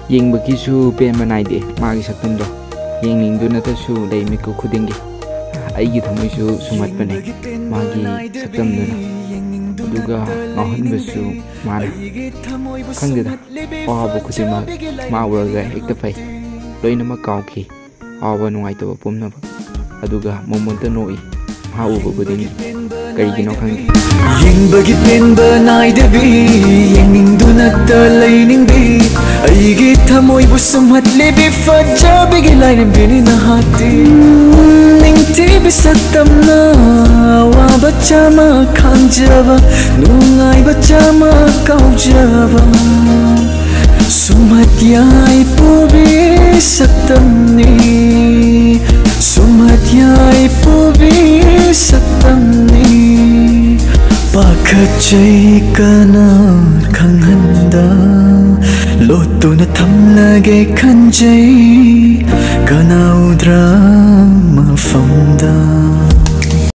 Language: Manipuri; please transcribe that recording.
ꯌꯦꯡꯕꯒꯤꯁꯨ ꯄꯦꯟꯕ ꯅꯥꯏꯗꯦ ꯃꯥꯒꯤ ꯁꯛꯇꯝꯗꯣ ꯌꯦꯡꯅꯤꯡꯗꯨꯅꯇꯁꯨ ꯂꯩ ꯃꯤꯀꯨꯞ ꯈꯨꯗꯤꯡꯒꯤ ꯑꯩꯒꯤ ꯊꯃꯣꯏꯁꯨ ꯁꯨꯝꯍꯠꯄꯅꯦ ꯃꯥꯒꯤ ꯁꯛꯇꯝꯗꯨꯅ ꯑꯗꯨꯒ ꯉꯥꯎꯍꯟꯕꯁꯨ ꯃꯥꯅ ꯈꯪꯗꯦꯗ ꯑꯋꯥꯕ ꯈꯨꯗꯤꯡꯃꯛ ꯃꯥ ꯎꯔꯒ ꯍꯦꯛꯇ ꯐꯩ ꯂꯣꯏꯅꯃꯛ ꯀꯥꯎꯈꯤ ꯑꯋꯥꯕ ꯅꯨꯡꯉꯥꯏꯇꯕ ꯄꯨꯝꯅꯃꯛ ꯑꯗꯨꯒ ꯃꯣꯃꯣꯟꯇ ꯅꯣꯛꯏ ꯃꯥ ꯎꯕ ꯈꯨꯗꯤꯡꯒꯤ ꯀꯔꯤꯒꯤꯅꯣ ꯈꯪꯗꯦ ꯌꯦꯡꯕꯒꯤ ꯄꯦꯟꯕ ꯅꯥꯏꯗꯕꯤ ꯌꯦꯡꯅꯤꯡꯗꯨꯅꯇ ꯂꯩꯅꯤꯡꯕꯤ ꯑꯩꯒꯤ ꯊꯃꯣꯏꯕꯨ ꯁꯨꯝꯍꯠꯂꯤꯕꯤ ꯐꯖꯕꯤꯒꯤ ꯂꯥꯏꯔꯦꯝꯕꯤꯅꯤ ꯅꯍꯥꯛꯇꯤ ꯅꯤꯡꯊꯤꯕꯤ ꯁꯛꯇꯝꯅ ꯑꯋꯥꯕ ꯆꯥꯝꯃ ꯈꯥꯡꯖꯕ ꯅꯨꯡꯉꯥꯏꯕ ꯆꯥꯝꯃ ꯀꯥꯎꯖꯕ ꯁꯨꯝꯍꯠ ꯌꯥꯏꯐꯕꯤ ꯁꯛꯇꯝꯅꯤ ꯁꯨꯝꯍꯠ ꯌꯥꯏꯐꯕꯤ ꯁꯛꯇꯝꯅꯤ ꯄꯥꯈꯠꯆꯩ ꯀꯅꯥ ꯈꯪꯍꯟꯗ ꯂꯣꯠꯇꯨꯅ ꯊꯝꯂꯒꯦ ꯈꯟꯖꯩ ꯀꯅꯥ ꯎꯗ꯭ꯔꯥ